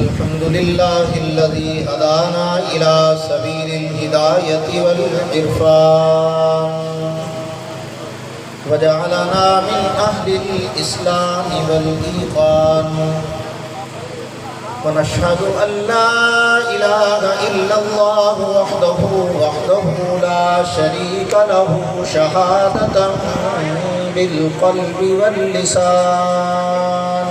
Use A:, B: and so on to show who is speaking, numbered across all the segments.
A: الحمد لله الذي هدانا إلى سبيل الهداية والعرفان وجعلنا من أهل الإسلام والإيقان ونشهد أن لا إله إلا الله وحده لا شريك له شهادة بالقلب واللسان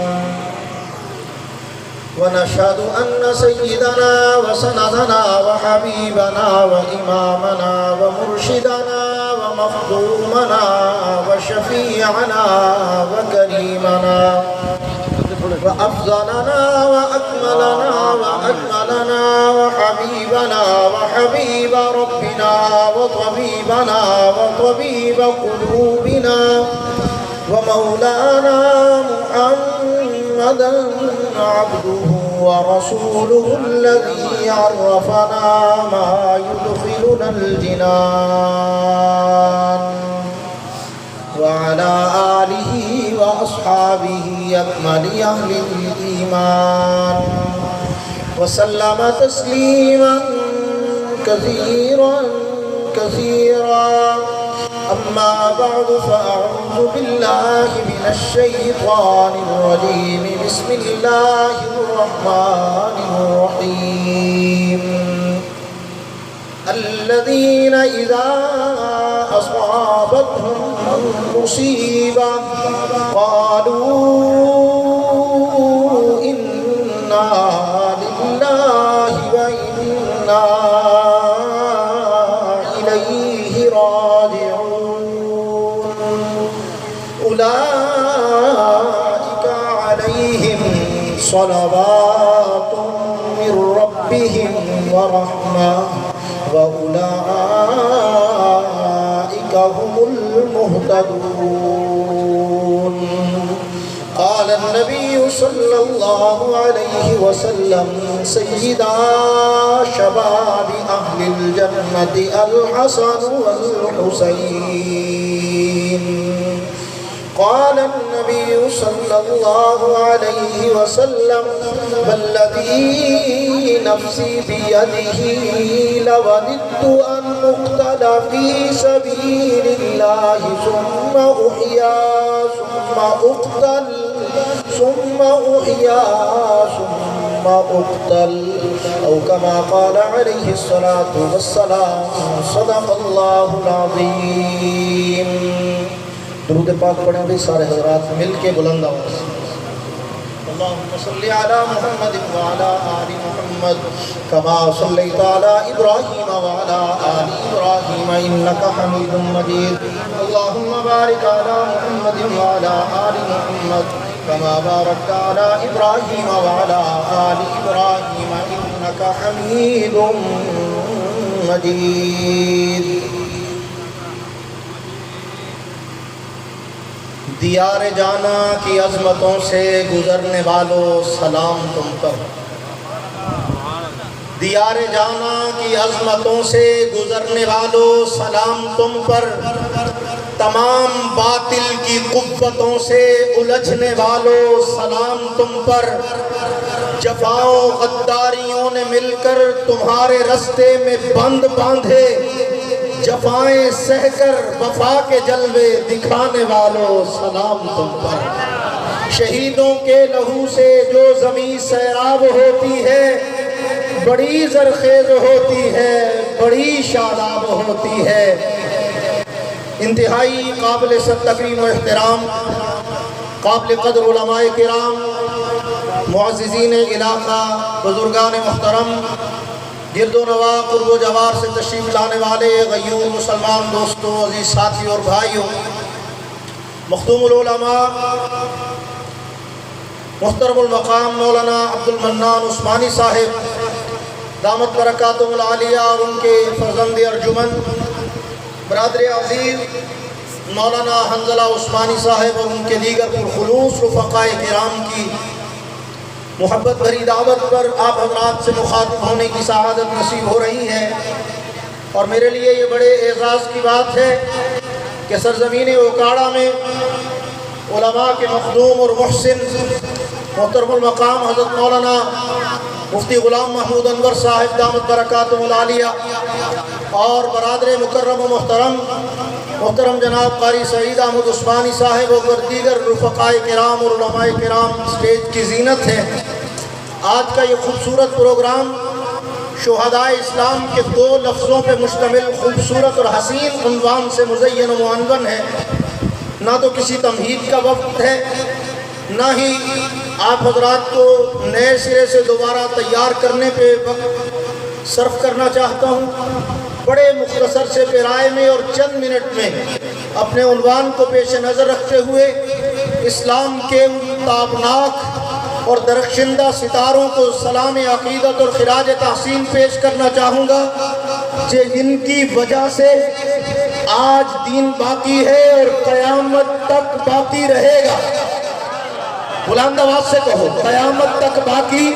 A: ونشهد أن سيدنا وسندنا وحبيبنا وإمامنا ومرشدنا ومخدومنا وشفيعنا وكريمنا وأفضلنا وأكملنا وأجملنا وحبيبنا وحبيب ربنا وطبيبنا وطبيب قلوبنا ومولانا محمدا عبده ورسوله الذي عرفنا ما يدخلنا الجنان وعلى آله وأصحابه أكمل أهل الإيمان وسلم تسليما كثيرا أما بعد فأعوذ بالله من الشيطان الرجيم بسم الله الرحمن الرحيم الذين إذا أصابتهم مصيبة قالوا إنا لله وإنا إليه راجعون أولئك عليهم صلوات من ربهم ورحمة وأولئك هم المهتدون قال النبي صلى الله عليه وسلم سيدا شباب أهل الجنة الحسن والحسين قال النبي صلى الله عليه وسلم والذي نفسي بيده لوددت أن أقتل في سبيل الله ثم أحيا ثم أقتل ثم أحيا ثم أقتل أو كما قال عليه الصلاة والسلام صدق الله العظيم. درود پاک پڑھیں بھی سارے حضرات مل کے بلند آواز. اللهم صل على محمد وعلى آل محمد كما صليت على إبراهيم وعلى آل إبراهيم إنك حميد مجيد. اللهم بارك على محمد وعلى آل محمد كما باركت على إبراهيم وعلى آل إبراهيم إنك حميد مجيد. دیار جانا کی عظمتوں سے گزرنے والوں سلام تم پر. دیار جانا کی عظمتوں سے گزرنے والوں سلام تم پر. تمام باطل کی قوتوں سے الجھنے والوں سلام تم پر. جفاؤں غداریوں نے مل کر تمہارے رستے میں بند باندھے. جفائیں سہ کر وفا کے جلوے دکھانے والوں سلام تم پر. شہیدوں کے لہو سے جو زمین سیراب ہوتی ہے بڑی زرخیز ہوتی ہے بڑی شاداب ہوتی ہے. انتہائی قابل تکریم و احترام قابل قدر علماء کرام معززین علاقہ بزرگان محترم گرد و نواح قرب و جوار سے تشریف لانے والے غیور مسلمان دوستوں عزیز ساتھی اور بھائیوں مخدوم العلماء محترم المقام مولانا عبد المنان عثمانی صاحب دامت برکاتہم العالیہ اور ان کے فرزند ارجمن برادر عزیز مولانا حنظلہ عثمانی صاحب اور ان کے دیگر پرخلوص رفقاء کرام کی محبت بھری دعوت پر آپ حضرات سے مخاطب ہونے کی سعادت نصیب ہو رہی ہے. اور میرے لیے یہ بڑے اعزاز کی بات ہے کہ سرزمین اوکاڑا میں علماء کے مخدوم اور محسن محترم المقام حضرت مولانا مفتی غلام محمود انور صاحب دامت برکاتہم العالیہ اور برادر مکرم و محترم جناب قاری سعید احمد عثمانی صاحب اور دیگر رفقائے کرام اور علماء کرام اسٹیج کی زینت ہیں۔ آج کا یہ خوبصورت پروگرام شہدائے اسلام کے 2 لفظوں پہ مشتمل خوبصورت اور حسین عنوان سے مزین و معنون ہے۔ نہ تو کسی تمہید کا وقت ہے، نہ ہی آپ حضرات کو نئے سرے سے دوبارہ تیار کرنے پہ وقت صرف کرنا چاہتا ہوں۔ بڑے مختصر سے پیرائے میں اور چند منٹ میں اپنے عنوان کو پیش نظر رکھتے ہوئے اسلام کے تابناک اور درخشندہ ستاروں کو سلام عقیدت اور خراج تحسین پیش کرنا چاہوں گا کہ جن کی وجہ سے آج دین باقی ہے اور قیامت تک باقی رہے گا۔ بلند آواز سے کہو، قیامت تک باقی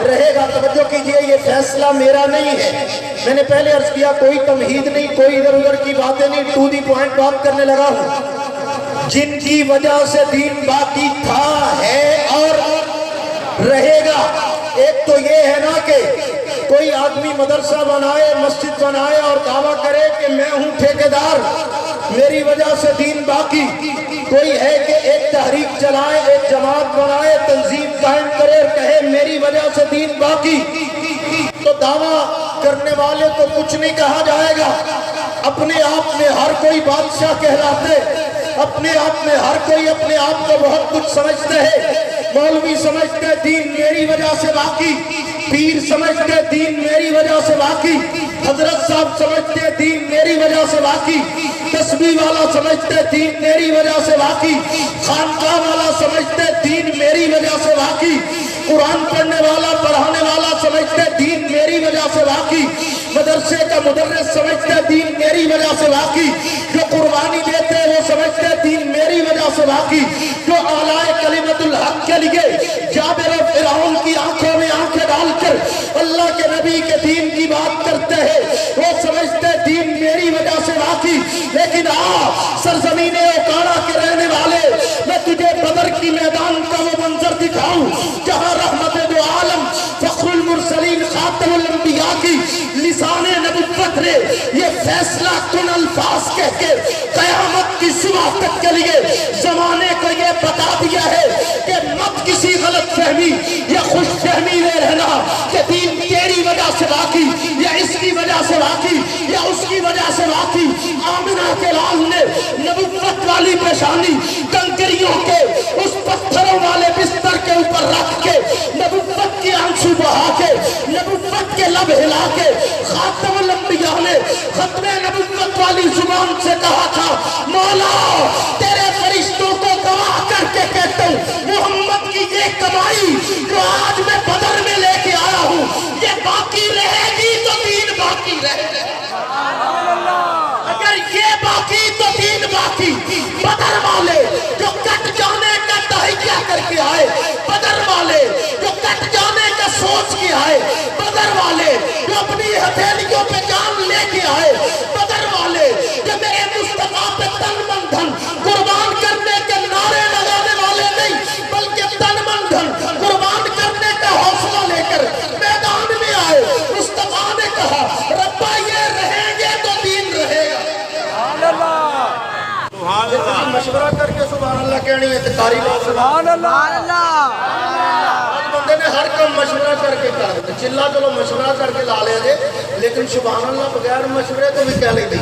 A: رہے گا۔ توجہ کیجئے، یہ فیصلہ میرا نہیں ہے۔ میں نے پہلے عرض کیا کوئی تمہید نہیں، کوئی ادھر ادھر کی باتیں نہیں، ٹو دی پوائنٹ بات کرنے لگا ہوں۔ جن کی وجہ سے دین باقی تھا، ہے اور رہے گا، ایک تو یہ ہے نا کہ کوئی آدمی مدرسہ بنائے، مسجد بنائے اور دعویٰ کرے کہ میں ہوں ٹھیکیدار، میری وجہ سے دین باقی۔ کوئی ہے کہ ایک تحریک چلائے، ایک جماعت بنائے، تنظیم قائم کرے اور کہے میری وجہ سے دین باقی، تو دعویٰ کرنے والے کو کچھ نہیں کہا جائے گا۔ اپنے آپ میں ہر کوئی بادشاہ کہلاتے، اپنے آپ میں ہر کوئی اپنے آپ کو بہت کچھ سمجھتے ہیں۔ مولوی سمجھتے دین میری وجہ سے باقی، پیر سمجھتے دین میری وجہ سے باقی، حضرت صاحب سمجھتے دین میری وجہ سے باقی، تسبیح والا سمجھتے دین میری وجہ سے باقی، خانقاہ والا سمجھتے دین میری وجہ سے باقی، قرآن پڑھنے والا پڑھانے والا سمجھتے دین میری وجہ سے باقی، مدرسے کا مدرس سمجھتے دین میری وجہ سے باقی، جو قربانی دیتے وہ سمجھتے دین میری وجہ سے باقی، جو اعلی کلمت الحق کے لیے جابر و فرعون کی آنکھوں میں آنکھیں ڈال کر اللہ کے نبی کے دین کی بات کرتے ہیں وہ سمجھتے دین میری وجہ سے باقی۔ لیکن سرزمین اوکاڑا کے رہنے والے، میں تجھے بدر کی میدان کا وہ منظر دکھاؤں جہاں رحمت دو عالم فخر المرسلین خاتم الانبیاء کی لسان نبوت نے یہ فیصلہ کن الفاظ کہہ کے قیامت کی صبح تک کے لیے زمانے کو یہ بتا دیا ہے کہ مت کسی غلط فہمی یا خوش فہمی میں رہنا کہ دین تیری وجہ سے باقی یا اس کی وجہ سے باقی یا اس کی وجہ سے باقی۔ آمنہ کے لال نے نبوت والی پیشانی کنکریوں کے اس پتھروں والے بستر کے اوپر رکھ کے نبوت کی آنسو بہا کے نبوت کے لب ہلا کے خاتم الانبیاء نے ختم نبوت والی زبان سے کہا تھا مولا تیرے فرشتوں کو گواہ کر کے کہتا ہوں محمد کی یہ کمائی جو آج میں بدر میں لے کے آیا ہوں یہ باقی رہے گی تو دین باقی رہے گا، اگر یہ باقی تو دین باقی۔ بدر والے جو کٹ جانے کا تہیہ کر کے آئے، بدر والے جو کٹ جانے کا سوچ کے آئے، بدر والے جو اپنی ہتھیلیوں پہ جان لے کے آئے، بدر والے جو میرے مصطفیٰ پہ تن من دھن قربان کرنے کے نعرے لگانے والے نہیں بلکہ تن من دھن قربان کرنے کا حوصلہ لے کر میدان میں آئے، مصطفیٰ نے کہا ربا یہ رہیں گے تو دین رہے گا۔ مشورہ کر کے سبحان اللہ کہنی ہے تکاری لوگ سبحان اللہ۔ بندے نے ہر کام مشورہ کر کے کر دے، چلا چلو مشورہ کر کے لا لے دے، لیکن سبحان اللہ بغیر مشورے تو بھی کہہ لے دیں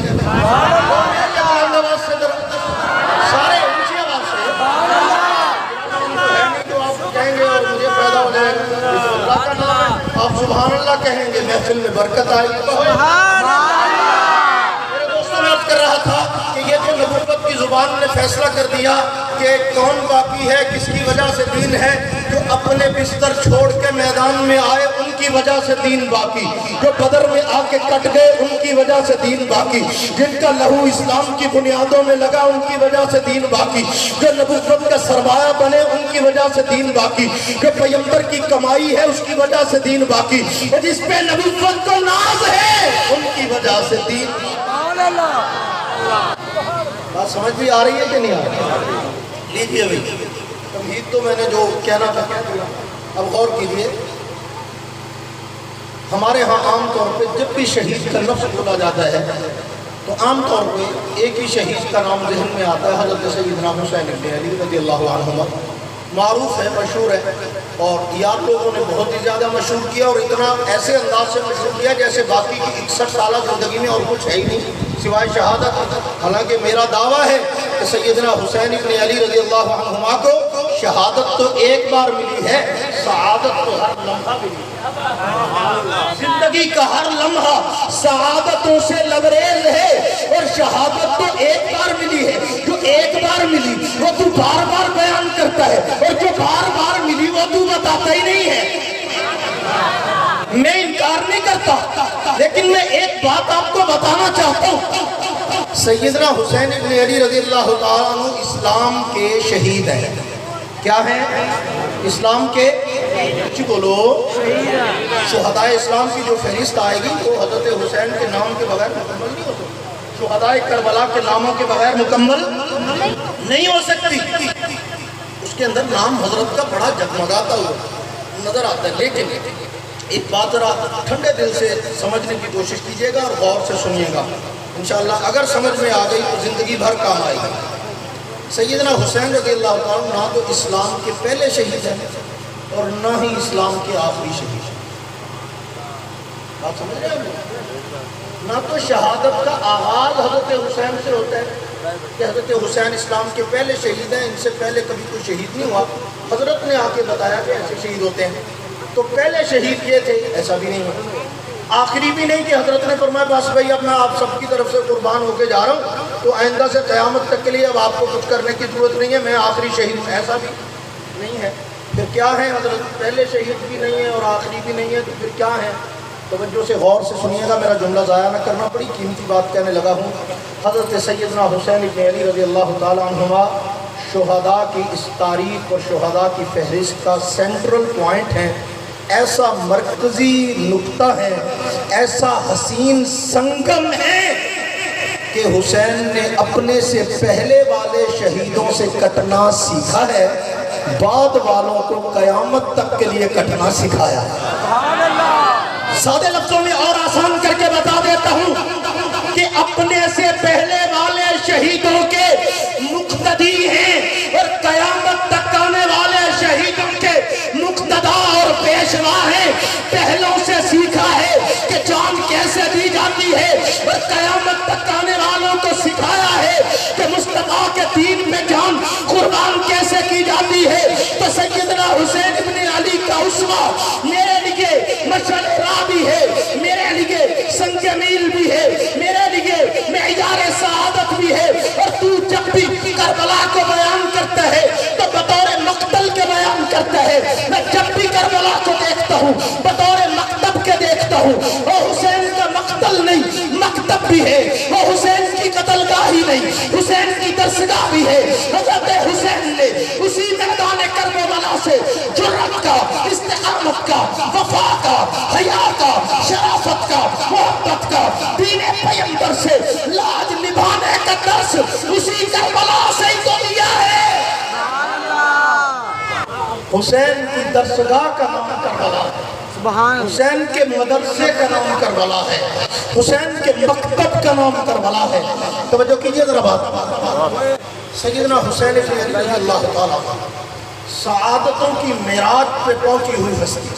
A: سارے اونچی آواز سے تو آپ کہیں گے اور مجھے فائدہ ہو جائے گا، اللہ کا نام ہے، آپ سبحان اللہ کہیں گے محفل میں برکت آئے گی۔ میرے دوستوں میں عرض کر رہا تھا کہ یہ جو نبوت کی زبان نے فیصلہ کر دیا کہ کون باقی ہے، کس کی وجہ سے دین ہے، جو اپنے بستر چھوڑ کے میدان میں آئے ان کی وجہ سے دین باقی، جو بدر میں آ کے کٹ گئے ان کی وجہ سے دین باقی، جن کا لہو اسلام کی بنیادوں میں لگا ان کی وجہ سے دین باقی، جو نبوت کا سرمایہ بنے ان کی وجہ سے دین باقی، جو پیغمبر کی کمائی ہے اس کی وجہ سے دین باقی، اور جس پہ نبوت کو ناز ہے ان کی وجہ سے دین۔ بات سمجھ بھی آ رہی ہے کہ نہیں آ رہی؟ لیجیے بھی تمہید تو میں نے جو کہنا تھا کہہ دیا. اب غور کیجیے، ہمارے ہاں عام طور پہ جب بھی شہید کا لفظ بولا جاتا ہے تو عام طور پہ ایک ہی شہید کا نام ذہن میں آتا ہے، حضرت سیدنا حسین ابن علی رضی اللہ عنہما. معروف ہے، مشہور ہے، اور یار لوگوں نے بہت ہی زیادہ مشہور کیا، اور اتنا ایسے انداز سے مشہور کیا جیسے باقی کی 61 سالہ زندگی میں اور کچھ ہے ہی نہیں سوائے شہادت. حالانکہ میرا دعویٰ ہے کہ سیدنا حسین ابن علی رضی اللہ عنہما کو شہادت تو ایک بار ملی ہے، سعادت تو ہر لمحہ ملی ہے. زندگی کا ہر لمحہ سعادتوں سے لبریز ہے، اور شہادت تو ایک بار ملی ہے. جو ایک بار ملی وہ تو بار بار بیان کرتا ہے، اور جو بار بار ملی وہ تو بتاتا ہی نہیں ہے. میں انکار نہیں کرتا، لیکن میں ایک بات آپ کو بتانا چاہتا ہوں. سیدنا حسین ابن علی رضی اللہ تعالیٰ عنہ اسلام کے شہید ہیں. کیا ہیں؟ اسلام کے جی بولو شہدائے اسلام کی جو فہرست آئے گی وہ حضرت حسین کے نام کے بغیر مکمل نہیں ہو سکتی. شہدائے کربلا کے ناموں کے بغیر مکمل نہیں ہو سکتی. اس کے اندر نام حضرت کا بڑا جگمگاتا ہوا نظر آتا ہے. لیکن ایک بات ذرا ٹھنڈے دل سے سمجھنے کی کوشش کیجیے گا اور غور سے سنیے گا. انشاءاللہ اگر سمجھ میں آ گئی تو زندگی بھر کام آئے گی. سیدنا حسین رضی اللہ تعالیٰ نہ تو اسلام کے پہلے شہید ہیں اور نہ ہی اسلام کے آخری شہید ہیں. بات سمجھ رہے ہیں؟ نہ تو شہادت کا آغاز حضرت حسین سے ہوتا ہے کہ حضرت حسین اسلام کے پہلے شہید ہیں، ان سے پہلے کبھی کوئی شہید نہیں ہوا. حضرت نے آ کے بتایا کہ ایسے شہید ہوتے ہیں، تو پہلے شہید یہ تھے، ایسا بھی نہیں ہوا. آخری بھی نہیں کہ حضرت نے فرمایا بس بھائی اب میں آپ سب کی طرف سے قربان ہو کے جا رہا ہوں، تو آئندہ سے قیامت تک کے لیے اب آپ کو کچھ کرنے کی ضرورت نہیں ہے، میں آخری شہید ہوں. ایسا بھی نہیں ہے. پھر کیا ہے؟ حضرت پہلے شہید بھی نہیں ہے اور آخری بھی نہیں ہے، تو پھر کیا ہے؟ توجہ سے غور سے سنیے گا، میرا جملہ ضائع نہ کرنا، بڑی قیمتی بات کہنے لگا ہوں. حضرت سیدنا حسین ابن علی رضی اللہ تعالیٰ عنہما شہداء کی اس تاریخ اور شہداء کی فہرست کا سینٹرل پوائنٹ ہیں. ایسا مرکزی نقطہ ہے، ایسا حسین سنگم ہے کہ حسین نے اپنے سے پہلے والے شہیدوں سے کٹنا سیکھا ہے، بعد والوں کو قیامت تک کے لیے کٹنا سکھایا ہے. سادے لفظوں میں اور آسان کر کے بتا دیتا ہوں کہ اپنے سے پہلے والے شہیدوں کے مقتدی ہیں اور قیامت تک آنے والے شہیدوں کے مقتدا اور پیشوا ہیں. پہلوں سے سیکھا ہے کہ جان کیسے دی جاتی ہے، اور قیامت تک آنے والوں کو سکھایا ہے کہ مصطفیٰ کے دین میں جان قربان کیسے کی جاتی ہے. تو سیدنا حسین ابن علی کا اسوہ میرے لیے مشعل راہ بھی ہے، میرے لیے سنگ میل بھی ہے، میرے لیے معیار سعادت بھی ہے. اور تو جب بھی کربلا کو بیان کرتا ہے تو بطور مقتل کے بیان کرتا ہے. میں جب بھی کربلا کو دیکھتا ہوں بطور مکتب کے دیکھتا ہوں. وہ حسین کا مقتل نہیں، مکتب بھی ہے. وہ حسین کی قتل گاہ ہی نہیں، حسین کی درسگاہ بھی ہے. حضرت حسین نے اسی میدان کربلا سے جرأت کا، استقامت کا، وفا کا، حیا کا، شرافت کا، محبت کا، دین پیغمبر سے لاج نبھانے کا درس اسی کربلا سے ہی تو لیا ہے. حسین کی درسگاہ کا نام کربلا ہے، حسین کے مدرسے کا نام کربلا ہے، حسین کے مکتب کا نام کربلا ہے. توجہ کیجئے ذرا بات. سیدنا حسین ابن علی رضی اللہ تعالیٰ سعادتوں کی معراج پہ پہنچی ہوئی ہستی.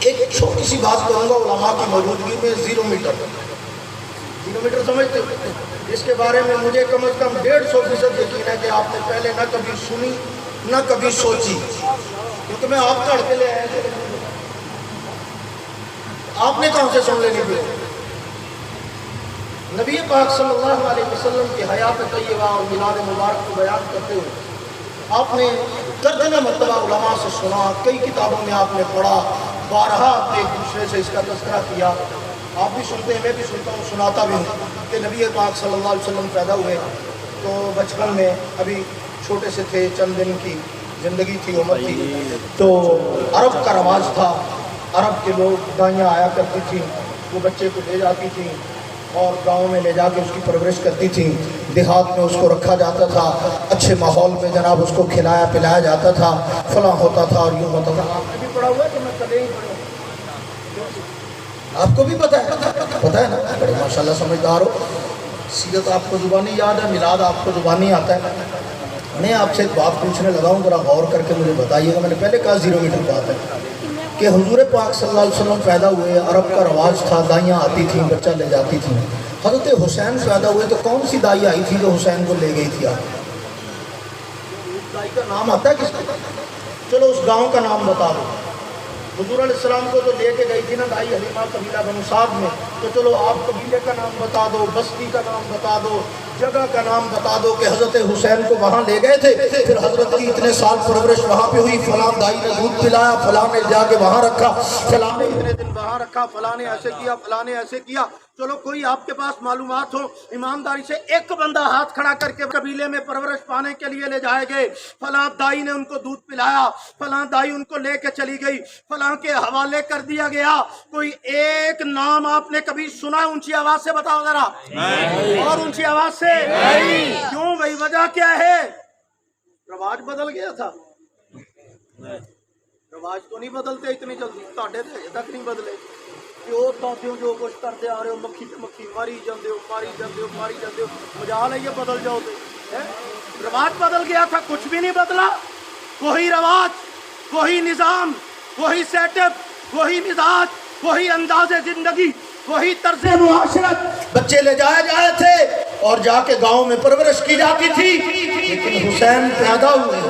A: ایک چھوٹی سی بات کروں گا علماء کی موجودگی میں. 0 میٹر سمجھتے ہو؟ اس کے بارے میں مجھے کم از کم 150% یقین ہے کہ آپ نے پہلے نہ کبھی سنی نہ کبھی سوچی، کیونکہ میں آپ کا اڑکے لے آیا تھا. آپ نے کہاں سے سن لینی بھی؟ نبی پاک صلی اللہ علیہ وسلم کی حیات طیبہ اور میلاد مبارک کو بیان کرتے ہوئے آپ نے دردنہ مرتبہ علماء سے سنا، کئی کتابوں میں آپ نے پڑھا، بارہا آپ نے ایک دوسرے سے اس کا تذکرہ کیا. آپ بھی سنتے ہیں، میں بھی سنتا ہوں، سناتا بھی ہوں کہ نبی پاک صلی اللہ علیہ وسلم پیدا ہوئے تو بچپن میں ابھی چھوٹے سے تھے، چند دن کی زندگی تھی، عمر تھی. تو عرب کا رواج تھا، عرب کے لوگ دائیاں آیا کرتی تھیں، وہ بچے کو لے جاتی تھیں اور گاؤں میں لے جا کے اس کی پرورش کرتی تھیں، دیہات میں اس کو رکھا جاتا تھا، اچھے ماحول میں جناب اس کو کھلایا پلایا جاتا تھا، فلاں ہوتا تھا اور یوں ہوتا تھا۔ آپ نے بھی پڑھا ہوا ہے کہ میں کل ہی پڑھا؟ آپ کو بھی پتہ ہے نا، بڑے ماشاءاللہ سمجھدار ہو۔ سیرت آپ کو زبانی یاد ہے، میلاد آپ کو زبانی آتا ہے۔ میں آپ سے ایک بات پوچھنے لگا ہوں، ذرا غور کر کے مجھے بتائیے گا۔ میں نے پہلے کہا 0 میٹر بات ہے کہ حضور پاک صلی اللہ علیہ وسلم پیدا ہوئے، عرب کا رواج تھا، دائیاں آتی تھیں، بچہ لے جاتی تھیں۔ حضرت حسین پیدا ہوئے تو کون سی دائی آئی تھی جو حسین کو لے گئی تھی؟ آپ دائی کا نام آتا ہے کس کو؟ چلو اس گاؤں کا نام بتا دو۔ حضور علیہ السلام کو تو لے کے گئی تھی نا دائی حلیمہ قبیلہ بنو سعد میں، تو چلو آپ قبیلے کا نام بتا دو، بستی کا نام بتا دو، جگہ کا نام بتا دو کہ حضرت حسین کو وہاں لے گئے تھے، پھر حضرت کی اتنے سال پرورش وہاں پہ ہوئی، فلاں دائی نے دودھ پلایا، فلاں نے جا کے وہاں رکھا، فلاں نے اتنے دن وہاں رکھا، فلاں نے ایسے کیا، فلاں نے ایسے کیا۔ چلو کوئی آپ کے پاس معلومات ہو، ایمانداری سے ایک بندہ ہاتھ کھڑا کر کے قبیلے میں پرورش پانے کے لیے لے جائے گے، فلاں دائی نے ان کو دودھ پلایا، فلاں دائی ان کو لے کے چلی گئی، فلاں کے حوالے کر دیا گیا، کوئی ایک نام آپ نے کبھی سنا؟ اونچی آواز سے بتاؤ ذرا، اور اونچی آواز سے۔ کیوں بھائی، وجہ کیا ہے؟ رواج بدل گیا تھا؟ رواج تو نہیں بدلتے اتنی جلدی، تاڑے تھے تک نہیں بدلے کہ وہ دادیوں جو کچھ کرتے آ رہے ہو، مکھی تے مکھی ماری جاندے ہو، ماری جاندے ہو، ماری جاندے ہو، مجال ہے یہ بدل جاؤ تے؟ رواج بدل گیا تھا، کچھ بھی نہیں بدلا، وہی رواج، وہی نظام، وہی سیٹ اپ، وہی مزاج، وہی انداز زندگی، وہی طرز معاشرت۔ بچے لے جائے جائے تھے اور جا کے گاؤں میں پرورش کی جاتی تھی، لیکن حسین پیدا ہوئے،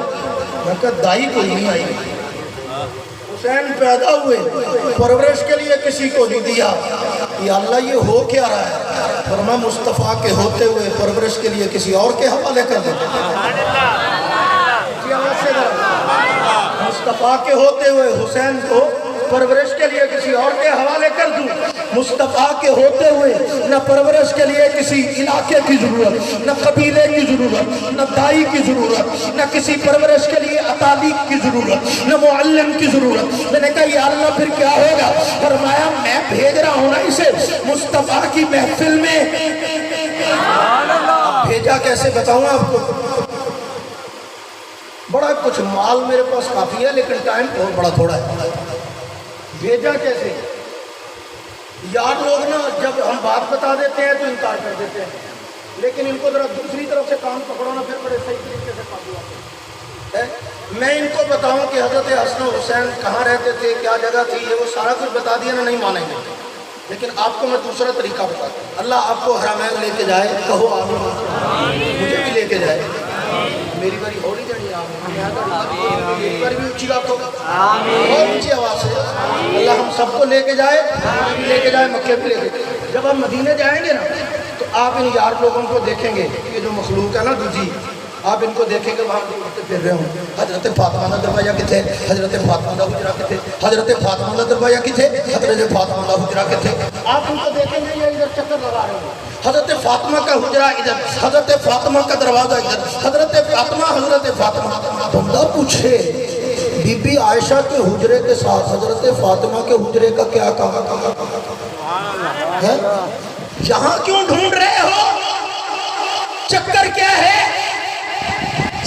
A: میں کہا دائی کوئی نہیں آئی، حسین پیدا ہوئے، پرورش کے لیے کسی کو نہیں دیا۔ یا اللہ یہ ہو کیا رہا ہے؟ فرمایا مصطفیٰ کے ہوتے ہوئے پرورش کے لیے کسی اور کے حوالے کر دیتے۔ مصطفیٰ کے ہوتے ہوئے حسین کو پرورش کے لیے کسی اور کے حوالے کر دوں؟ مصطفیٰ کے ہوتے ہوئے نہ پرورش کے لیے کسی علاقے کی ضرورت، نہ قبیلے کی ضرورت، نہ دائی کی ضرورت، نہ کسی پرورش کے لیے اتالیق کی ضرورت، نہ معلم کی ضرورت۔ میں نے کہا یا اللہ پھر کیا ہوگا؟ فرمایا میں بھیج رہا ہوں نا اسے مصطفیٰ کی محفل میں۔ اب بھیجا کیسے بتاؤں آپ کو؟ بڑا کچھ مال میرے پاس کافی ہے لیکن ٹائم بہت بڑا تھوڑا ہے۔ بھیجا کیسے؟ یار لوگ نا جب ہم بات بتا دیتے ہیں تو انکار کر دیتے ہیں، لیکن ان کو ذرا دوسری طرف سے کام پکڑو نا، پھر بڑے صحیح طریقے سے قابو آتے ہیں۔ میں ان کو بتاؤں کہ حضرت حسن و حسین کہاں رہتے تھے، کیا جگہ تھی، یہ وہ سارا کچھ بتا دیا نا، نہیں مانیں گے، لیکن آپ کو میں دوسرا طریقہ بتاتا ہوں۔ اللہ آپ کو حرمین لے کے جائے، کہو آمین، مجھے بھی لے کے جائے، میری باری ہو نہیں جانی، میری باری بھی اونچی بات ہوگا، اور اونچی آواز سے اللہ ہم سب کو لے کے جائے، لے کے جائے، مکے بھی لے کے جائے۔ جب ہم مدینے جائیں گے نا تو آپ ان یار لوگوں کو دیکھیں گے، یہ جو مخلوق ہے نا دوجی، آپ ان کو دیکھیں گے وہاں پھر رہے ہوں، حضرت فاطمہ کا دروازہ کتنے، حضرت فاطمہ کا حجرہ کتنے، حضرت فاطمہ کا دروازہ کتنے، حضرت فاطمہ کا حجرہ کتنے۔ آپ ان کو دیکھیں گے یہ ادھر چکر لگا رہے ہیں، حضرت فاطمہ کا حجرہ ادھر، حضرت فاطمہ کا دروازہ ادھر، حضرت فاطمہ، حضرت فاطمہ۔ بندہ پوچھے بی بی عائشہ کے حجرے کے ساتھ حضرت فاطمہ کے حجرے کا کیا کہا ہے؟ یہاں کیوں ڈھونڈ رہے ہو؟ چکر کیا ہے؟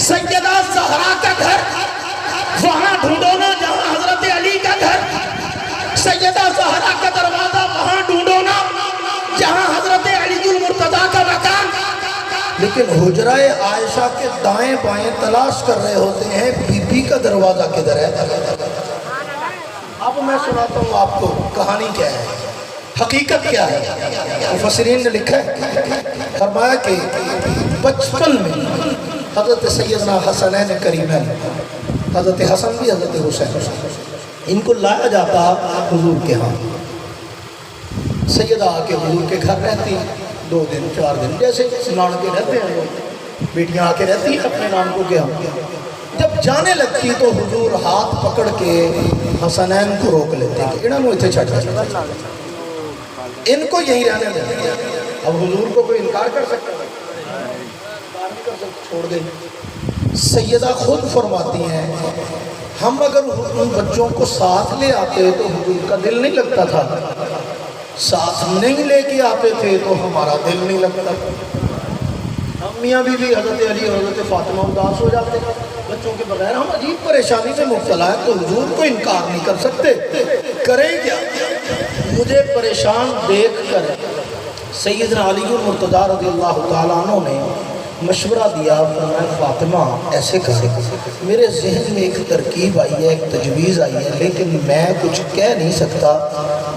A: سیدہ زہرا کا گھر وہاں ڈھونڈو نا جہاں حضرت علی کا گھر، سیدہ زہرا کا دروازہ وہاں ڈھونڈو نا جہاں حضرت علی المرتضیٰ کا مکان۔ لیکن حجرہ عائشہ کے دائیں بائیں تلاش کر رہے ہوتے ہیں بی بی کا دروازہ کدھر ہے۔ اب میں سناتا ہوں آپ کو کہانی کیا ہے، حقیقت کیا ہے۔ مفسرین نے لکھا ہے، فرمایا کہ بچپن میں حضرت سیدنا حسنین کریمین، حضرت حسن بھی حضرت حسین، ان کو لایا جاتا حضور کے ہاں، سیدہ آ کے حضور کے گھر رہتی 2 دن 4 دن، جیسے نانکے رہتے ہیں لوگ، بیٹیاں آ کے رہتی ہیں اپنے نام کو کیا۔ جب جانے لگتی تو حضور ہاتھ پکڑ کے حسنین کو روک لیتے کہ انہوں اتنے چھٹ ان کو یہی رہنے دیں۔ اب حضور کو کوئی انکار کر سکتا ہے؟ چھوڑ دیں۔ سیدہ خود فرماتی ہیں ہم اگر ان بچوں کو ساتھ لے آتے تو حضور کا دل نہیں لگتا تھا، ساتھ نہیں لے کے آتے تھے تو ہمارا دل نہیں لگتا. ہم میاں بیوی حضرت علی اور حضرت فاطمہ اداس ہو جاتے بچوں کے بغیر. ہم عجیب پریشانی سے مبتلا ہے تو حضور کو انکار نہیں کر سکتے. کریں کیا؟ مجھے پریشان دیکھ کر سیدنا علی المرتضیٰ رضی اللہ تعالیٰ عنہ نے مشورہ دیا. فرمایا فاطمہ ایسے کر، میرے ذہن میں ایک ترکیب آئی ہے، ایک تجویز آئی ہے، لیکن میں کچھ کہہ نہیں سکتا،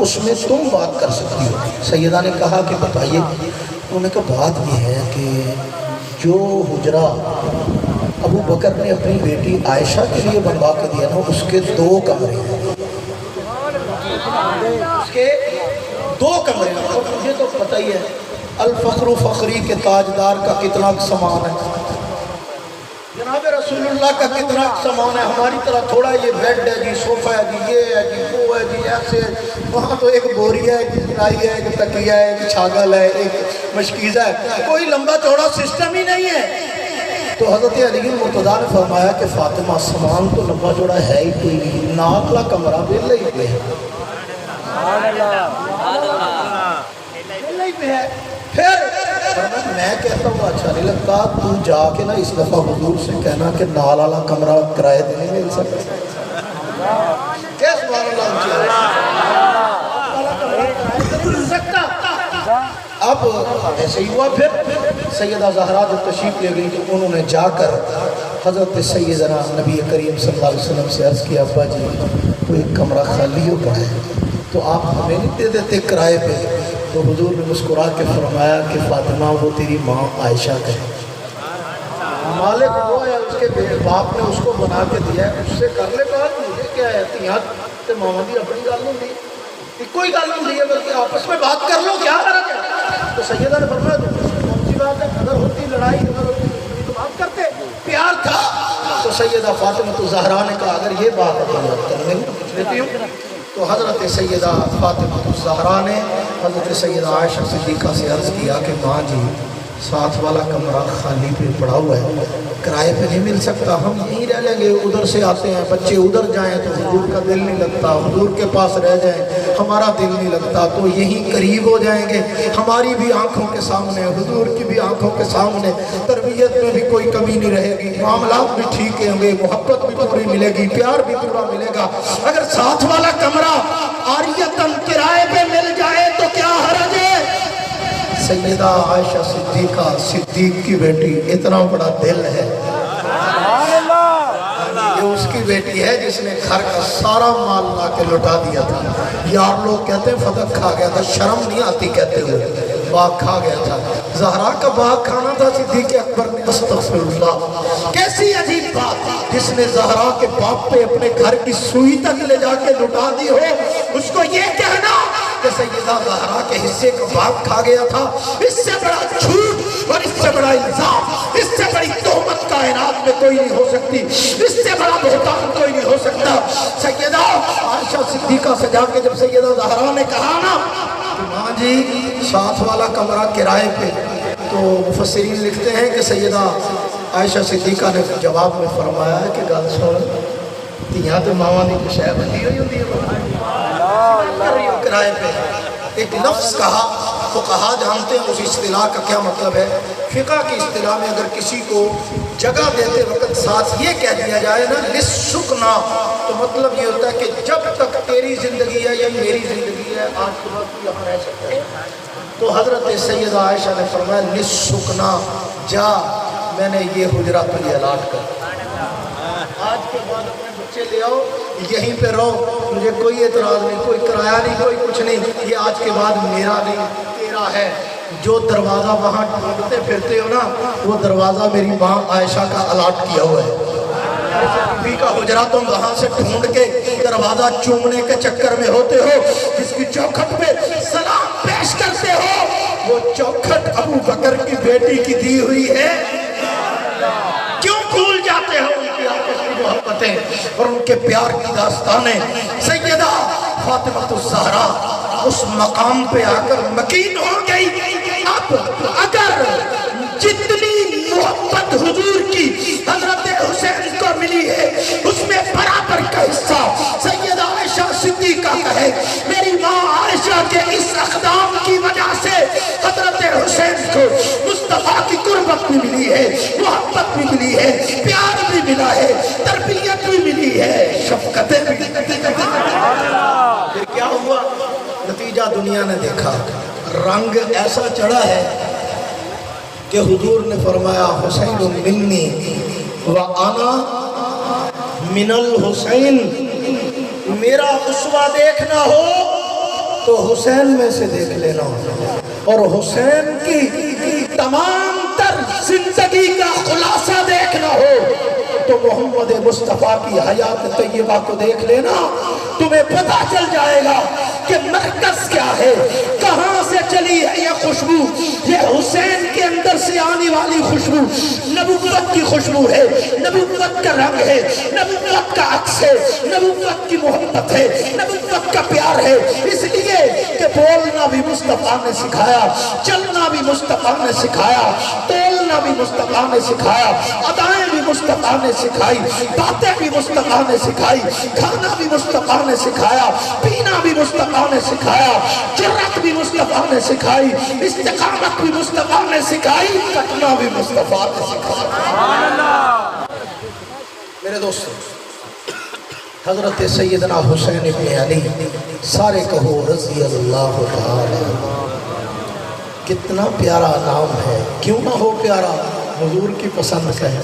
A: اس میں تم بات کر سکتی ہو. سیدہ نے کہا کہ بتائیے. انہوں نے کہا بات یہ ہے کہ جو حجرہ ابو بکر نے اپنی بیٹی عائشہ کے لیے بنوا کے دیا نا، اس کے 2 کمرے ہیں. اس کے 2 کمرے ہیں. اور مجھے تو پتہ ہی ہے الفخر فخری کے تاجدار کا کتنا سامان ہے، جناب رسول اللہ کا کتنا سامان ہے. ہماری طرح تھوڑا یہ بیڈ ہے جی، صوفہ ہے جی، یہ ہے جی، وہ ہے جی، ایسے. وہاں تو ایک بوری ہے، ایک رائی ہے، ایک تکیہ ہے، ایک چھاگل ہے، ایک مشکیزہ ہے. کوئی لمبا چوڑا سسٹم ہی نہیں ہے. تو حضرت علی المرتضیٰ نے فرمایا کہ فاطمہ سامان تو لمبا چوڑا ہے ہی کوئی نہیں، ناکلا کمرہ بل ہی پہ ہے. بل ہی پہ ہے. پھر میں کہتا ہوں اچھا نہیں لگتا، تو جا کے نا اس دفعہ حضور سے کہنا کہ نال والا کمرہ کرائے دے نہیں مل سکتا. اب ایسے ہی ہوا. پھر سیدہ زہرا جو تشریف لے گئی تو انہوں نے جا کر حضرت سیدنا نبی کریم صلی اللہ علیہ وسلم سے عرض کیا ابا جی تو ایک کمرہ خالی ہو پڑا ہے تو آپ ہمیں نہیں دے دیتے کرائے پہ. تو حضور نے مسکرا کے فرمایا کہ فاطمہ وہ تیری ماں عائشہ کا ہے، مالک وہ ہے، اس کے باپ نے اس کو بنا کے دیا ہے، اس سے کر لے بات. مجھے کیا ہے تیہاں تے ماما دی اپنی گل ہوں دی، کوئی گل ہوں دی ہے، بلکہ آپس میں بات کر لو، کیا فرق ہے. تو سیدہ نے فرمایا کون سی بات ہے، اگر ہوتی لڑائی اگر ہوتی تو بات کرتے، پیار تھا. تو سیدہ فاطمہ الزہرا نے کہا اگر یہ بات ہے تو بات کر لیں لیتی ہوں. تو حضرت سیدہ فاطمہ الزہرا نے حضرت سیدہ عائشہ صدیقہ سے عرض کیا کہ ماں جی ساتھ والا کمرہ خالی پہ پڑا ہوا ہے، کرائے پہ نہیں مل سکتا، ہم یہیں رہ لیں گے. ادھر سے آتے ہیں بچے، ادھر جائیں تو حضور کا دل نہیں لگتا، حضور کے پاس رہ جائیں ہمارا دل نہیں لگتا، تو یہیں قریب ہو جائیں گے. ہماری بھی آنکھوں کے سامنے، حضور کی بھی آنکھوں کے سامنے، تربیت میں بھی کوئی کمی نہیں رہے گی، معاملات بھی ٹھیک ہوں گے، محبت بھی پوری ملے گی، پیار بھی پورا ملے گا. اگر ساتھ والا کمرہ عاریتاً کرائے پہ مل جائے تو کیا حرج ہے. سیدہ عائشہ صدیقہ صدیق کی بیٹی، اتنا بڑا دل ہے. یہ اس کی بیٹی ہے جس نے گھر کا سارا مال لا کے لٹا دیا تھا. یار لوگ کہتے ہیں فتح کھا گیا تھا، شرم نہیں آتی کہتے ہوئے، باغ کھا گیا تھا. زہرا کا باغ کھانا تھا، صدیق اکبر نے استغفر اللہ. کیسی عجیب بات، جس نے زہرا کے باپ پہ اپنے گھر کی سوئی تک لے جا کے لٹا دی ہو، اس کو یہ کہنا کہ سیدہ زہرا کے حصے کا باغ کھا گیا تھا، اس سے بڑا جھوٹ اور اس سے بڑا الزام، اس سے بڑی تہمت کائنات میں کوئی نہیں ہو سکتی، اس سے بڑا بہتان کوئی نہیں ہو سکتا. سیدہ عائشہ صدیقہ سے جا کے جب سیدہ زہرا نے کہا نا کہ ماں جی ساتھ والا کمرہ کرائے پہ، تو مفسرین لکھتے ہیں کہ سیدہ عائشہ صدیقہ نے جواب میں فرمایا ہے کہ گل سن تیاں تو ماما دی کشے بندی ہوئی ہوتی ہے کرائے پہ. ایک لفظ کہا، فقہا جانتے ہیں اس اصطلاح کا کیا مطلب ہے. فقہ کی اصطلاح میں اگر کسی کو جگہ دیتے وقت ساتھ یہ کہہ دیا جائے نا لِسُّکْنَا، تو مطلب یہ ہوتا ہے کہ جب تک تیری زندگی ہے یا میری زندگی ہے آج کے بعد تو یہاں رہ سکتا ہے. تو حضرت سیدہ عائشہ نے فرمایا لِسُّکْنَا، جا میں نے یہ حجرہ تجھے الاٹ کر، آج کے بعد اپنے بچے لے آؤ یہیں پہ رہو، مجھے کوئی اعتراض نہیں، کوئی کرایہ نہیں، کوئی کچھ نہیں، یہ آج کے بعد میرا نہیں تیرا ہے. جو دروازہ وہاں ڈھونڈتے پھرتے ہو نا وہ دروازہ میری ماں عائشہ کا الاٹ کیا ہوا ہے. بی کا حجرہ تم وہاں سے ڈھونڈ کے دروازہ چومنے کے چکر میں ہوتے ہو، جس کی چوکھٹ پہ سلام پیش کرتے ہو وہ چوکھٹ ابو بکر کی بیٹی کی دی ہوئی ہے. کیوں بھول جاتے ہو ان کی آپس کی محبتیں اور ان کے پیار کی داستانیں. سیدہ فاطمہ الزہرا اس مقام پہ آ کر مکین ہو گئی. اب اگر جتنی محبت حضور کی حضرت حسین کو ملی ہے اس میں برابر کا حصہ سیدہ عائشہ صدیقہ کا ہے. میری ماں عائشہ کے اس ملی ہے، پیار بھی ملا ہے، تربیت بھی ملی ہے، شفقتیں بھی۔ پھر کیا ہوا؟ نتیجہ دنیا نے دیکھا، رنگ ایسا چڑھا ہے کہ حضور نے فرمایا حسین منی وَأَنَا من الحسین، میرا اسوہ دیکھنا ہو تو حسین میں سے دیکھ لینا، اور حسین کی تمام تر زندگی کا خلاصہ دیکھنا ہو تو محمد مصطفیٰ کی حیات طیبہ کو دیکھ لینا، تمہیں پتہ چل جائے گا کہ مرکز کیا ہے، کہاں سے چلی ہے یہ خوشبو۔ یہ حسین کے اندر سے آنے والی خوشبو نبوت کی خوشبو ہے، نبوت کا رنگ ہے، نبوت کا عکس ہے، نبوت کی محبت ہے، نبوت کا پیار ہے۔ اس لیے کہ بولنا بھی مصطفیٰ نے سکھایا، چلنا بھی مصطفیٰ نے سکھایا، تولنا بھی مصطفیٰ نے سکھایا، ادائیں بھی مصطفیٰ نے سکھائی، باتیں بھی مصطفیٰ نے سکھائی، کھانا بھی مصطفیٰ نے سکھایا، پینا بھی مصطفیٰ نے سکھایا، جرات بھی مصطفیٰ نے سکھائی، استقامت بھی مصطفیٰ نے سکھائی، کٹنا بھی مصطفیٰ نے سکھایا۔ میرے دوستو، حضرت سیدنا حسین ابن علی، سارے کہو رضی اللہ تعالی، کتنا پیارا نام ہے، کیوں نہ ہو پیارا، حضور کی پسند کا ہے،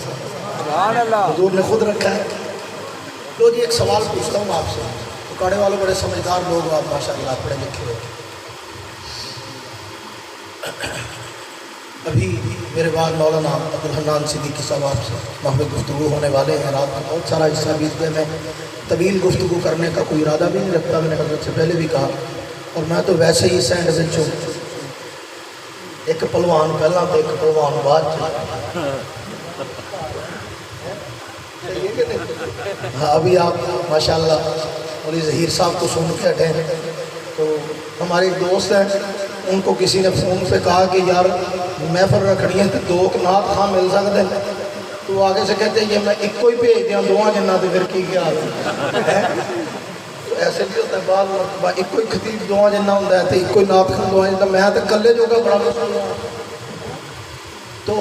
A: حضور نے خود رکھا ہے۔ تو جی ایک سوال پوچھتا ہوں آپ سے، اکاڑے والوں بڑے سمجھدار لوگ آپ ماشاءاللہ پڑھے لکھے ہو۔ ابھی میرے بعد مولانا عبدالحنان صدیقی صاحب آپ سے محمد گفتگو ہونے والے ہیں، رات میں بہت سارا حصہ بیت گئے، میں طویل گفتگو کرنے کا کوئی ارادہ بھی نہیں رکھتا، میں نے حضرت سے پہلے بھی کہا، اور میں تو ویسے ہی سینڈوچ ہوں، ایک پلوان پہلا تو ایک پلوان بعد۔ ہاں ابھی آپ ماشاءاللہ مولی ظہیر صاحب کو سن کے ہٹے ہیں، تو ہمارے ایک دوست ہیں، ان کو کسی نے فون پہ کہا کہ یار محفل رکھنی ہے تو دو نعت خاں مل سکتے ہیں، تو آگے سے کہتے ہیں یہ میں ایک کو ہی بھیج دیا دواں جنہ تو پھر کی کیا ہے، ایسے بھی ہوتا ہے بعض مرتبہ ایک کوئی خطیب دواں جنہ ہوتا ہے تو ایک کوئی نعت خاں دواں جنہ، میں تو کلے جو کا بڑا مسئلہ ہوں، تو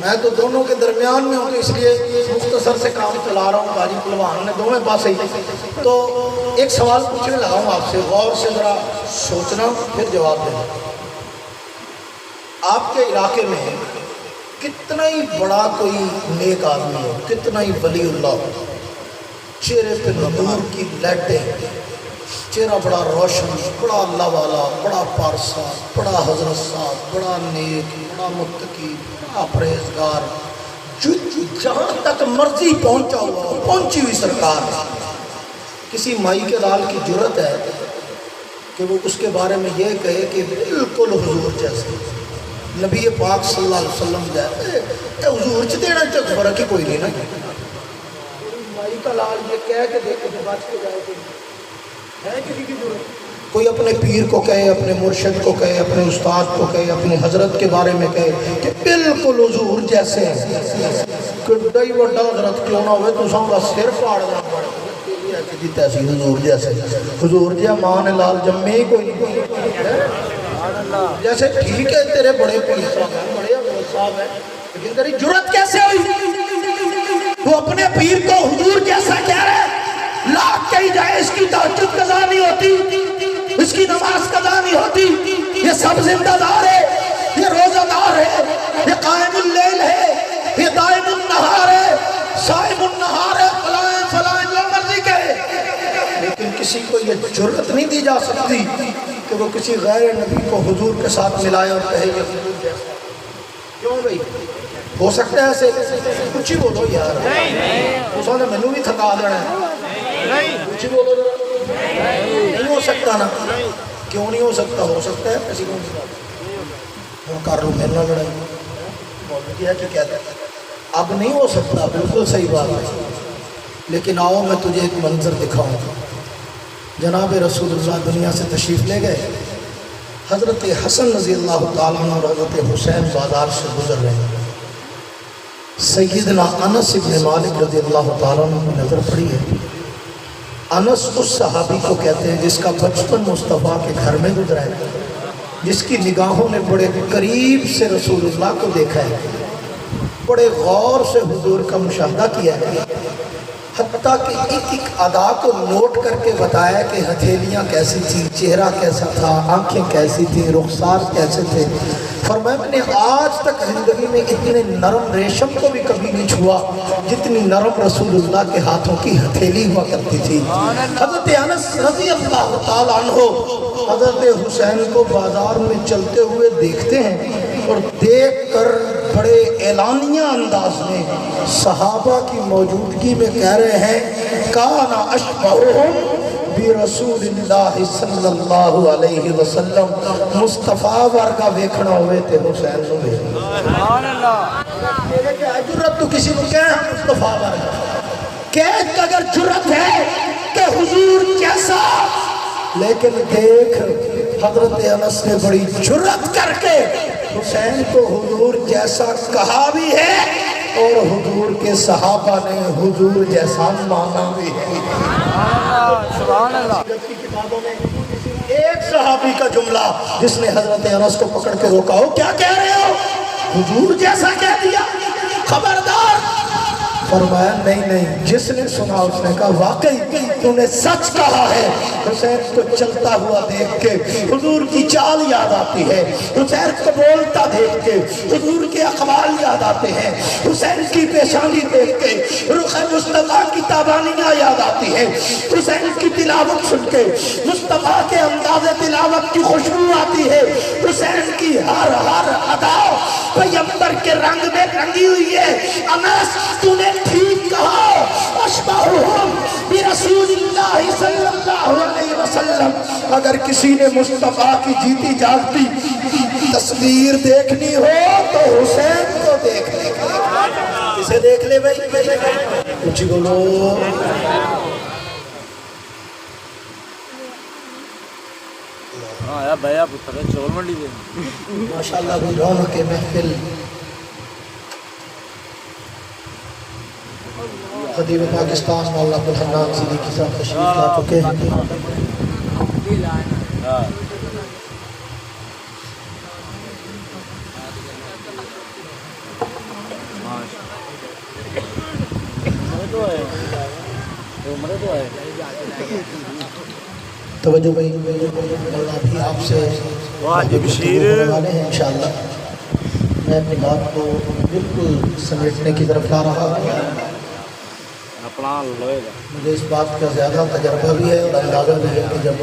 A: میں تو دونوں کے درمیان میں ہوں، تو اس لیے مختصر سے کام چلا رہا ہوں، باجی پلوان نے دونوں پاس ہی۔ تو ایک سوال پوچھنے لگا ہوں آپ سے، غور سے ذرا سوچنا پھر جواب دینا۔ آپ کے علاقے میں کتنا ہی بڑا کوئی نیک آدمی ہو، کتنا ہی ولی اللہ ہو، چہرے پہ نور کی لائٹیں، چہرہ بڑا روشن، بڑا اللہ والا، بڑا پارسا، بڑا حضرت صاحب، بڑا نیک، بڑا متقی، بڑا پرہیزگار، جہاں تک مرضی پہنچا ہوا، پہنچی ہوئی سرکار، کسی مائی کے لال کی جرت ہے کہ وہ اس کے بارے میں یہ کہے کہ بالکل حضور جیسے، نبی پاک صلی اللہ علیہ وسلم جیسے، حضور چھ دینا چک فرق ہی کوئی نہیں نا، مائی کا لال یہ کہہ کے دیکھے کہ بچ کے جائے کہ ہے کسی کی ضرورت، کوئی اپنے پیر کو کہے، اپنے مرشد کو کہے، اپنے استاد کو کہے، اپنے حضرت کے بارے میں کہے کہ بالکل حضور جیسے ہیں، کڈا ہی وڈا حضرت کیوں نہ ہوئے تو ساں کا سر پاڑنا پڑے کہ تحصیل حضور جیسے، حضور جیسے ماں نے لال جمے ہی کوئی نہیں، جیسے ٹھیک ہے تیرے بڑے پیر صاحب ہیں، بڑے حضرت صاحب ہیں، لیکن تیری جرت کیسے ہوئی؟ وہ اپنے پیر کو حضور جیسا کہہ رہے، لاکھ کہی جائے اس کی تہجد قضا نہیں ہوتی، اس کی نماز قضا نہیں ہوتی، یہ سب زندہ دار ہے، یہ روزہ دار ہے، یہ قائم اللیل ہے، یہ دائم النہار ہے، صائم النہار ہے، فلائیں جو مرضی کہے، لیکن کسی کو یہ جرت نہیں دی جا سکتی کہ وہ کسی غیر نبی کو حضور کے ساتھ ملائے اور کہے یہ حضور جیسا۔ کیوں بھئی ہو سکتا ہے ایسے؟ کچھ ہی بولو یار، اس نے میں نے بھی تھکا دینا ہے، کچھ ہی بولو نہیں ہو سکتا نا، کیوں نہیں ہو سکتا؟ ہو سکتا ہے ایسی کون سی بات، ہم کر لوں میرے نہ لڑائی، مولوی ہے کہ کہتا ہے اب نہیں ہو سکتا، بالکل صحیح بات ہے، لیکن آؤ میں تجھے ایک منظر دکھاؤں۔ جناب رسول اللہ دنیا سے تشریف لے گئے، حضرت حسن رضی اللہ تعالیٰ عنہ اور حضرت حسین بازار سے گزر رہے ہیں، سیدنا انس ابن مالک رضی اللہ تعالیٰ عنہ کی نظر پڑی ہے۔ انس اس صحابی کو کہتے ہیں جس کا بچپن مصطفیٰ کے گھر میں گزرا ہے، جس کی نگاہوں نے بڑے قریب سے رسول اللہ کو دیکھا ہے، بڑے غور سے حضور کا مشاہدہ کیا ہے، حتیٰ کہ ایک ایک ادا کو نوٹ کر کے بتایا کہ ہتھیلیاں کیسی تھیں، چہرہ کیسا تھا، آنکھیں کیسی تھیں، رخسار کیسے تھے۔ فرمایا میں نے آج تک زندگی میں اتنے نرم ریشم کو بھی کبھی نہیں چھوا جتنی نرم رسول اللہ کے ہاتھوں کی ہتھیلی ہوا کرتی تھی۔ حضرت انس رضی اللہ تعالیٰ عنہ حضرت حسین کو بازار میں چلتے ہوئے دیکھتے ہیں اور دیکھ کر بڑے اعلانیہ انداز میں صحابہ کی موجودگی میں کہہ رہے ہیں کانا اشبہہم برسول اللہ صلی اللہ علیہ وسلم، مصطفیٰ ورگا ویکھنا ہوئے تے حسین نو ویکھنا۔ سبحان اللہ۔ جرت تو کسی کو کہے ہم مصطفیٰ ورگا، کہ اگر جرت ہے کہ حضور جیسا، لیکن دیکھ حضرت انس نے بڑی جرت کر کے حسین کو حضور جیسا کہا بھی ہے اور حضور کے صحابہ نے حضور جیسا مانا بھی ہے۔ سبحان اللہ۔ ایک صحابی کا جملہ جس نے حضرت انس کو پکڑ کے روکا، ہو کیا کہہ رہے ہو، حضور جیسا کہہ دیا، خبردار۔ فرمایا نہیں، جس نے سنا اس نے کہا واقعی تو نے سچ کہا ہے۔ حسین کو چلتا ہوا دیکھ کے حضور کی چال یاد آتی ہے، حسین کو بولتا دیکھ کے حضور کے اقوال یاد آتے ہیں، حسین کی پیشانی دیکھ کے رخ مصطفیٰ کی تابانیاں یاد آتی ہے، حسین کی تلاوت سن کے مصطفیٰ کے انداز تلاوت کی خوشبو آتی ہے، حسین کی ہر ادا پیغمبر کے رنگ میں رنگی ہوئی ہے۔ انس تو نے ٹھیک کہا، اشبہہم برسول اللہ صلی اللہ علیہ وسلم۔ اگر کسی نے مصطفیٰ کی جیتی جاگتی تصویر دیکھنی ہو تو حسین کو دیکھ لے، اسے دیکھ لے بھائی، کچھ بولو۔
B: آیا بھیا پتر چول منڈی دے
A: ماشاءاللہ بھی رونق محفل خطیب پاکستان مولانا عبدالحنان صدیقی صاحب تشریف لا چکے ہیں۔ توجہ بھائی، اللہ بھی آپ سے
B: واجب شیر
A: والے ہیں انشاءاللہ۔ میں اپنی بات کو بالکل سمیٹنے کی طرف آ رہا ہوں۔ مجھے اس بات کا زیادہ تجربہ بھی ہے اور اندازہ بھی ہے کہ جب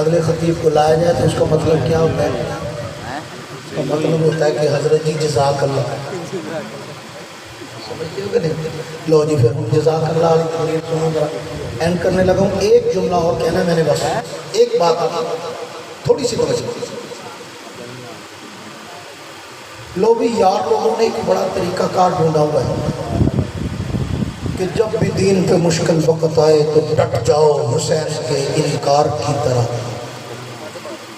A: اگلے خطیب کو لایا جائے تو اس کا مطلب کیا ہوتا ہے؟ اس کا مطلب ہوتا ہے کہ حضرت جی جزاک اللہ، سمجھتے ہو کہ نہیں؟ لو جی پھر جزاک اللہ علیہ تقریر سنوں گا، اینڈ کرنے لگا ہوں۔ ایک جملہ اور کہنا ہے میں نے، بس ایک بات تھوڑی سی توجہ۔ لو بھی یار لوگوں نے ایک بڑا طریقہ کار ڈھونڈا ہوا ہے کہ جب بھی دین پہ مشکل وقت آئے تو ڈٹ جاؤ حسین کے انکار کی طرح۔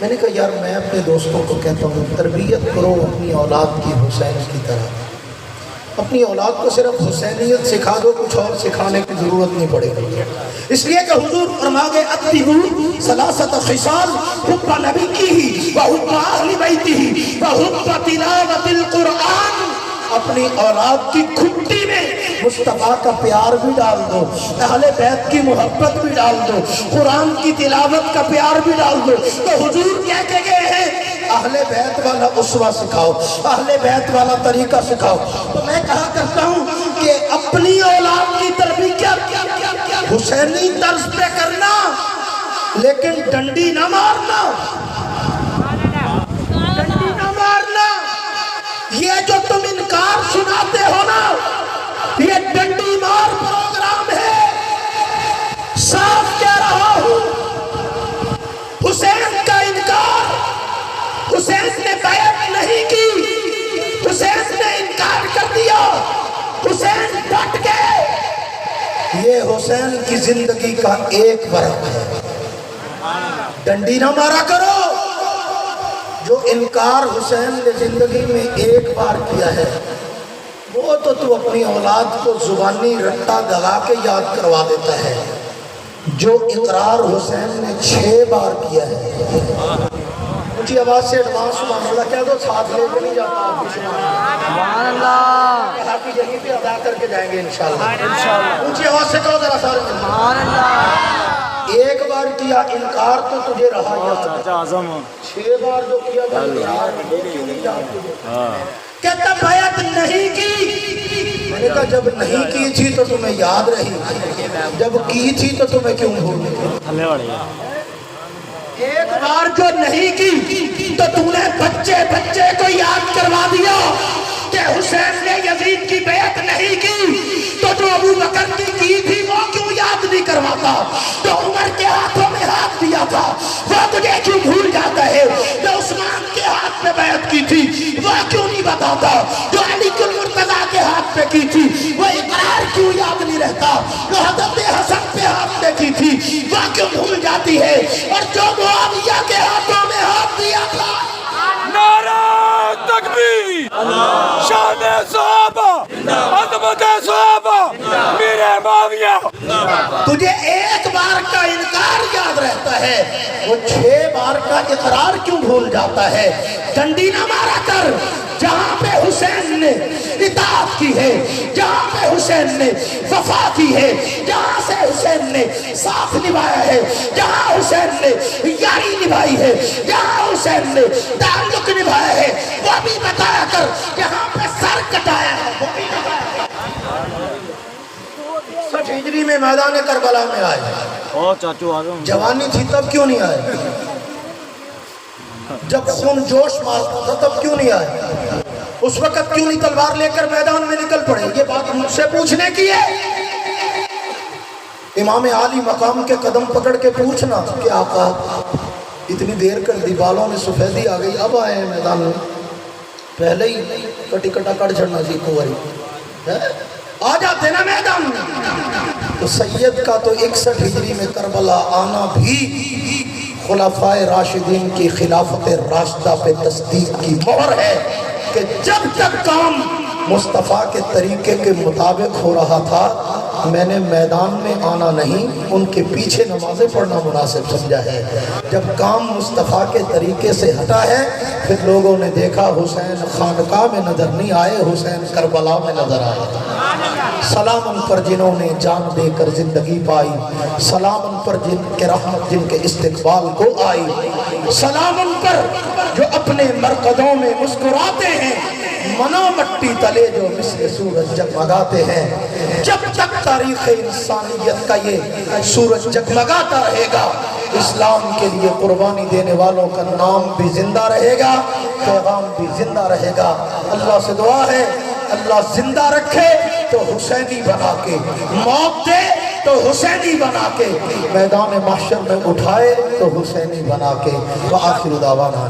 A: میں نے کہا یار میں اپنے دوستوں کو کہتا ہوں تربیت کرو اپنی اولاد کی حسین کی طرح، اپنی اولاد کو صرف حسینیت سکھا دو، کچھ اور سکھانے کی ضرورت نہیں پڑے گی، اس لیے کہ حضور فرما گئے اتبعوا ثلاثۃ خصال حب نبیہ وحب اہل بیتہ وحب تلاوت القرآن۔ اپنی اولاد کی کھٹی میں مصطفیٰ کا پیار بھی ڈال دو، اہل بیت کی محبت بھی ڈال دو، قرآن کی تلاوت کا پیار بھی ڈال دو۔ تو حضور کہہ کے گئے ہیں اہل بیت والا اسوہ سکھاؤ، اہل بیت والا طریقہ سکھاؤ۔ تو میں کہا کرتا ہوں کہ اپنی اولاد کی تربیت حسینی طرز پہ کرنا، لیکن ڈنڈی نہ مارنا، ڈنڈی نہ مارنا۔ یہ جو تم انکار سناتے ہو نا، یہ ڈنڈی مار پروگرام ہے۔ صاف کہہ رہا ہوں، حسین کا انکار، حسین نے بیعت نہیں کی، حسین نے انکار کر دیا، حسین ڈٹ گئے، یہ حسین کی زندگی کا ایک ورق ہے۔ ڈنڈی نہ مارا کرو۔ جو انکار حسین نے زندگی میں ایک بار کیا ہے وہ تو اپنی اولاد کو زبانی رٹا دگا کے یاد کروا دیتا ہے، جو اقرار حسین نے 6 بار کیا ہے اونچی آواز سے ایڈوانس سبحان اللہ کہہ دو، ساتھ لے کے نہیں جاتا آپ کی
B: سبحان اللہ
A: کہا کہ یہیں پہ ادا کر کے جائیں گے انشاءاللہ۔ اونچی آواز سے کہو ذرا سارے مل کے۔
B: سبحان اللہ
A: ایک بار کیا انکار تو تجھے رہا یاد،
B: چاچا اعظم
A: 6 بار جو کیا تھا انکار وہ کیوں نہیں یاد تجھے؟ کہتا بیعت نہیں کی، میں نے کہا جب نہیں کی تھی تو تمہیں یاد رہی، جب کی تھی تو تمہیں کیوں بھول گئی؟
B: تھلے والی
A: ایک بار جو نہیں کی تو تم نے بچے بچے کو یاد کروا دیا کہ حسین نے یزید کی بیعت نہیں کی، تو جو ابو بکر کی تھی وہ کیوں یاد نہیں کرواتا؟ تو عمر کے ہاتھوں میں ہاتھ دیا تھا وہ تجھے کیوں بھول جاتا ہے؟ جو عثمان کے ہاتھ میں بیعت کی تھی وہ کیوں نہیں بتاتا؟ جو علی المرتضیٰ کے ہاتھ پہ کی تھی وہ اقرار کیوں یاد نہیں رہتا؟ جو حضرت حسن پہ ہاتھ پہ کی تھی وہ کیوں بھول جاتی ہے؟ اور جو معاویہ کے ہاتھوں میں ہاتھ دیا تھا،
B: نعرہ تکبیر شان صحابہ عظمت صحابہ میرے معاویہ،
A: تجھے ایک بار کا انکار یاد رہتا ہے، وہ 6 بار کا اقرار کیوں بھول جاتا ہے؟ ڈنڈی نہ مارا کر، جہاں پہ حسین نے اطاعت کی ہے، جہاں پہ حسین نے وفا کی ہے، جہاں سے حسین نے ساتھ نبھایا ہے، جہاں حسین نے یاری نبھائی ہے، جہاں حسین نے تعلق نبھایا ہے وہ بھی بتایا کر، جہاں پہ سر کٹایا ہے وہ بھی بتایا کر۔ 60 ہجری میں میدان کربلا میں آئے،
B: او چاچو اعظم
A: جوانی تھی تب کیوں نہیں آئے؟ جب خون جوش مارتا تھا تب کیوں نہیں آئے؟ اس وقت کیوں نہیں تلوار لے کر میدان میں نکل پڑے؟ یہ بات مجھ سے پوچھنے کی ہے۔ امام عالی مقام کے قدم پکڑ کے پوچھنا کہ آقا اتنی دیر کر دی، بالوں میں سفیدی آ گئی، اب آئے ہیں میدان میں، پہلے ہی کٹی کٹا کٹ چھڑنا سی کوئی آ جاتے نا میدان میں۔ تو سید کا تو 61 ہجری میں کربلا آنا بھی خلفائے راشدین کی خلافت راشدہ پہ تصدیق کی مہر ہے کہ جب تک کام مصطفیٰ کے طریقے کے مطابق ہو رہا تھا میں نے میدان میں آنا نہیں، ان کے پیچھے نمازیں پڑھنا مناسب سمجھا ہے۔ جب کام مصطفیٰ کے طریقے سے ہٹا ہے پھر لوگوں نے دیکھا حسین خانقاہ میں نظر نہیں آئے، حسین کربلا میں نظر آئے۔ سلام ان پر جنہوں نے جان دے کر زندگی پائی، سلام ان پر جن کے رحمت جن کے استقبال کو آئی، سلام ان پر جو اپنے مرقدوں میں مسکراتے ہیں، منو مٹی تلے جو مثل سورج جگمگاتے ہیں۔ جب تک تاریخ انسانیت کا یہ سورج جگمگاتا رہے گا اسلام کے لیے قربانی دینے والوں کا نام بھی زندہ رہے گا، پیغام بھی زندہ رہے گا۔ اللہ سے دعا ہے اللہ زندہ رکھے تو حسینی بنا کے، موت دے تو حسینی بنا کے، میدان محشر میں اٹھائے تو حسینی بنا کے۔ وآخر دعوانا